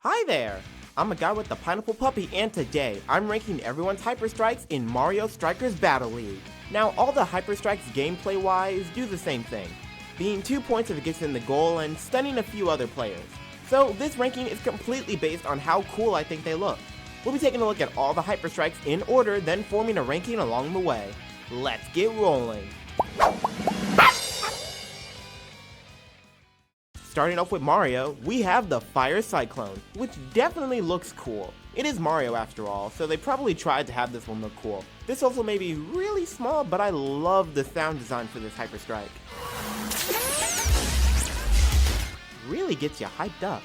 Hi there! I'm a guy with the pineapple puppy, and today I'm ranking everyone's hyperstrikes in Mario Strikers Battle League. Now, all the hyperstrikes gameplay-wise do the same thing, being 2 points if it gets in the goal and stunning a few other players. So this ranking is completely based on how cool I think they look. We'll be taking a look at all the hyperstrikes in order, then forming a ranking along the way. Let's get rolling! Starting off with Mario, we have the Fire Cyclone, which definitely looks cool. It is Mario after all, so they probably tried to have this one look cool. This also may be really small, but I love the sound design for this Hyperstrike. Really gets you hyped up.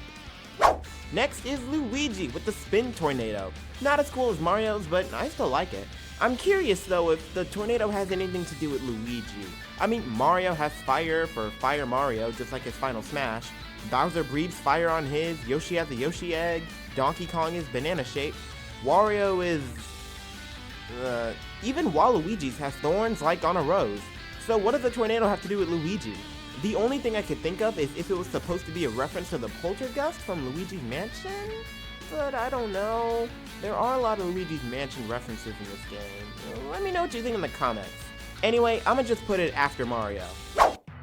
Next is Luigi with the Spin Tornado. Not as cool as Mario's, but I still like it. I'm curious though if the tornado has anything to do with Luigi. I mean, Mario has fire for Fire Mario, just like his Final Smash. Bowser breathes fire on his, Yoshi has a Yoshi egg, Donkey Kong is banana shaped, Wario is... even Waluigi's has thorns like on a rose. So what does the tornado have to do with Luigi? The only thing I could think of is if it was supposed to be a reference to the Poltergust from Luigi's Mansion? But I don't know. There are a lot of Luigi's Mansion references in this game. Let me know what you think in the comments. Anyway, I'ma just put it after Mario.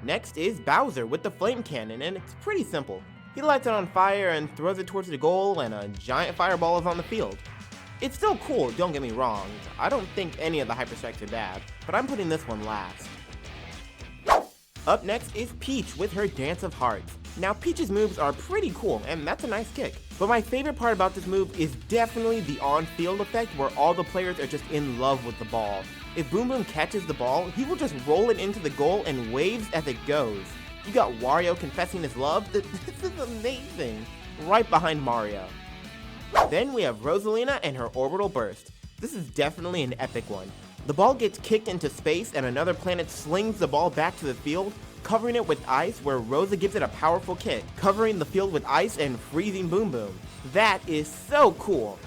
Next is Bowser with the Flame Cannon, and it's pretty simple. He lights it on fire and throws it towards the goal, and a giant fireball is on the field. It's still cool, don't get me wrong. I don't think any of the hyperstrikes are bad, but I'm putting this one last. Up next is Peach with her Dance of Hearts. Now, Peach's moves are pretty cool, and that's a nice kick. But my favorite part about this move is definitely the on-field effect where all the players are just in love with the ball. If Boom Boom catches the ball, he will just roll it into the goal and waves as it goes. You got Wario confessing his love? This is amazing. Right behind Mario. Then we have Rosalina and her Orbital Burst. This is definitely an epic one. The ball gets kicked into space and another planet slings the ball back to the field, covering it with ice, where Rosa gives it a powerful kick, covering the field with ice and freezing Boom Boom. That is so cool.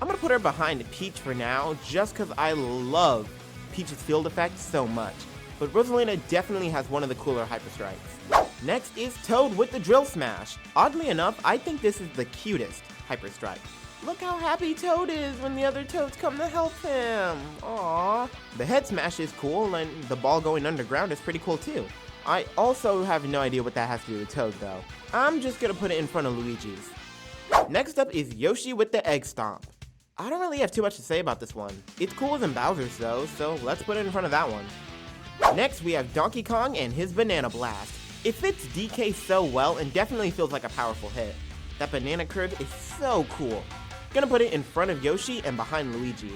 I'm gonna put her behind Peach for now, just cause I love Peach's field effect so much. But Rosalina definitely has one of the cooler hyperstrikes. Next is Toad with the Drill Smash. Oddly enough, I think this is the cutest hyperstrike. Look how happy Toad is when the other Toads come to help him. Aww. The head smash is cool, and the ball going underground is pretty cool too. I also have no idea what that has to do with Toad though. I'm just gonna put it in front of Luigi's. Next up is Yoshi with the Egg Stomp. I don't really have too much to say about this one. It's cooler than Bowser's though, so let's put it in front of that one. Next we have Donkey Kong and his Banana Blast. It fits DK so well and definitely feels like a powerful hit. That banana curve is so cool. Gonna put it in front of Yoshi and behind Luigi.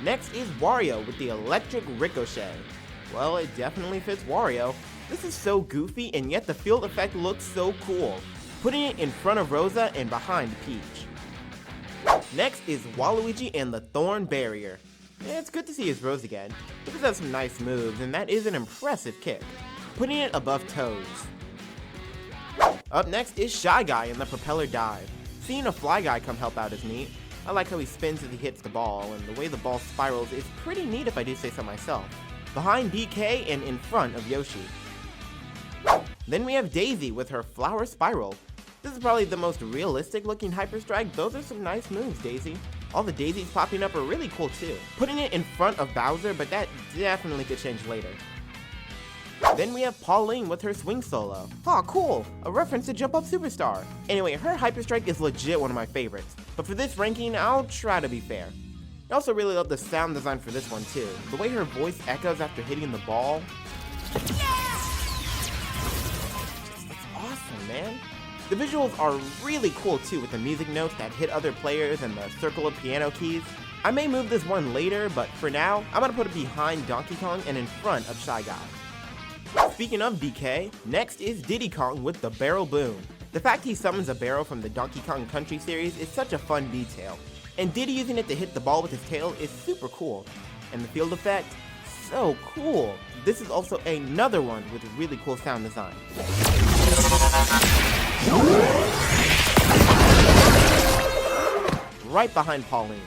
Next is Wario with the Electric Ricochet. Well, it definitely fits Wario. This is so goofy and yet the field effect looks so cool. Putting it in front of Rosa and behind Peach. Next is Waluigi and the Thorn Barrier. It's good to see his Rose again. He does have some nice moves and that is an impressive kick. Putting it above Toad's. Up next is Shy Guy in the Propeller Dive. Seeing a Fly Guy come help out is neat. I like how he spins as he hits the ball, and the way the ball spirals is pretty neat if I do say so myself. Behind DK and in front of Yoshi. Then we have Daisy with her Flower Spiral. This is probably the most realistic looking hyperstrike. Those are some nice moves, Daisy. All the daisies popping up are really cool too. Putting it in front of Bowser, but that definitely could change later. Then we have Pauline with her Swing Solo. Aw, cool! A reference to Jump Up Superstar. Anyway, her hyperstrike is legit one of my favorites, but for this ranking, I'll try to be fair. I also really love the sound design for this one too. The way her voice echoes after hitting the ball. Yeah! It's awesome, man. The visuals are really cool too, with the music notes that hit other players and the circle of piano keys. I may move this one later, but for now, I'm gonna put it behind Donkey Kong and in front of Shy Guy. Speaking of DK, next is Diddy Kong with the Barrel Boom. The fact he summons a barrel from the Donkey Kong Country series is such a fun detail, and Diddy using it to hit the ball with his tail is super cool. And the field effect, so cool. This is also another one with really cool sound design. Right behind Pauline.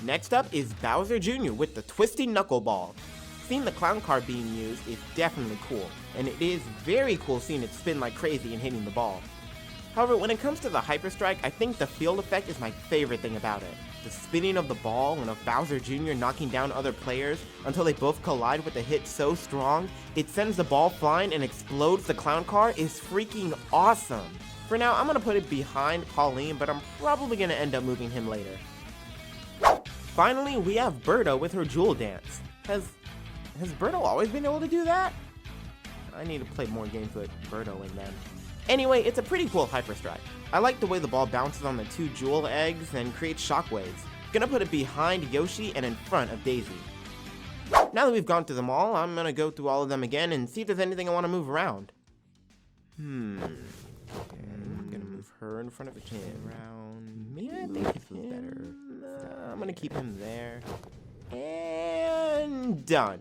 Next up is Bowser Jr. with the Twisting Knuckleball. seeing the clown car being used is definitely cool, and it is very cool seeing it spin like crazy and hitting the ball. However, when it comes to the hyperstrike, I think the field effect is my favorite thing about it. The spinning of the ball and of Bowser Jr. knocking down other players until they both collide with a hit so strong, it sends the ball flying and explodes the clown car is freaking awesome. For now, I'm gonna put it behind Pauline, but I'm probably gonna end up moving him later. Finally, we have Birdo with her Jewel Dance. Has Birdo always been able to do that? I need to play more games with Birdo in them. Anyway, it's a pretty cool hyperstrike. I like the way the ball bounces on the 2 jewel eggs and creates shockwaves. Gonna put it behind Yoshi and in front of Daisy. Now that we've gone through them all, I'm gonna go through all of them again and see if there's anything I want to move around. Okay, I'm gonna move her in front of him. Maybe I think this was better. I'm gonna keep him there. And done.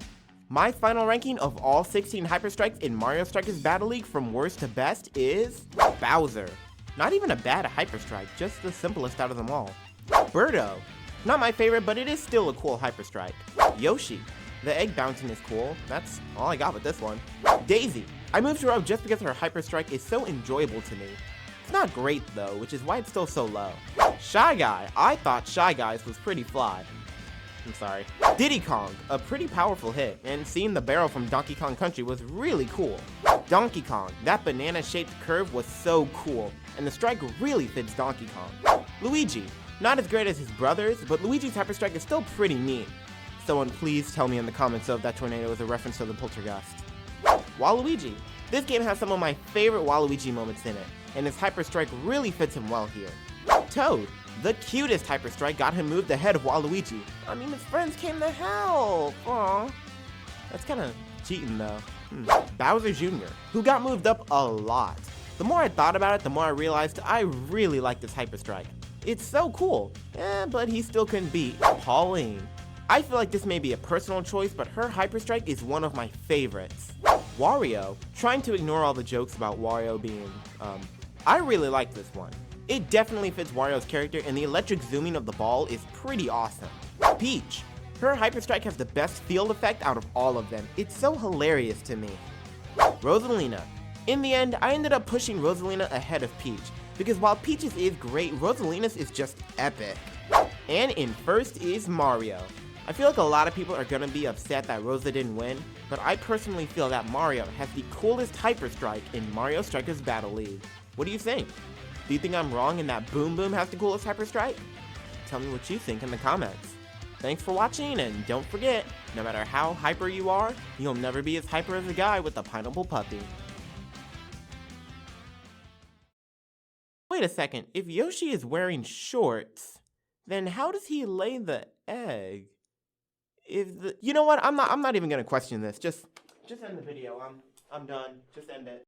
My final ranking of all 16 hyperstrikes in Mario Strikers Battle League from worst to best is Bowser. Not even a bad hyperstrike, just the simplest out of them all. Birdo. Not my favorite, but it is still a cool hyperstrike. Yoshi. The egg bouncing is cool. That's all I got with this one. Daisy. I moved her up just because her hyperstrike is so enjoyable to me. It's not great though, which is why it's still so low. Shy Guy. I thought Shy Guys was pretty fly. I'm sorry. Diddy Kong, a pretty powerful hit, and seeing the barrel from Donkey Kong Country was really cool. Donkey Kong, that banana-shaped curve was so cool, and the strike really fits Donkey Kong. Luigi, not as great as his brothers, but Luigi's hyperstrike is still pretty neat. Someone please tell me in the comments if that tornado is a reference to the poltergeist. Waluigi, this game has some of my favorite Waluigi moments in it, and his hyperstrike really fits him well here. Toad, the cutest hyperstrike got him moved ahead of Waluigi. I mean, his friends came to help. Aww. That's kind of cheating though. Bowser Jr., who got moved up a lot. The more I thought about it, the more I realized I really like this hyperstrike. It's so cool, but he still couldn't beat Pauline. I feel like this may be a personal choice, but her hyperstrike is one of my favorites. Wario, trying to ignore all the jokes about Wario being, I really like this one. It definitely fits Wario's character, and the electric zooming of the ball is pretty awesome. Peach. Her hyperstrike has the best field effect out of all of them. It's so hilarious to me. Rosalina. In the end, I ended up pushing Rosalina ahead of Peach, because while Peach's is great, Rosalina's is just epic. And in first is Mario. I feel like a lot of people are gonna be upset that Rosa didn't win, but I personally feel that Mario has the coolest hyperstrike in Mario Strikers Battle League. What do you think? Do you think I'm wrong and that Boom Boom has the coolest hyperstrike? Tell me what you think in the comments. Thanks for watching, and don't forget, no matter how hyper you are, you'll never be as hyper as the guy with the pineapple puppy. Wait a second, if Yoshi is wearing shorts, then how does he lay the egg? You know what? I'm not even gonna question this. Just end the video. I'm done. Just end it.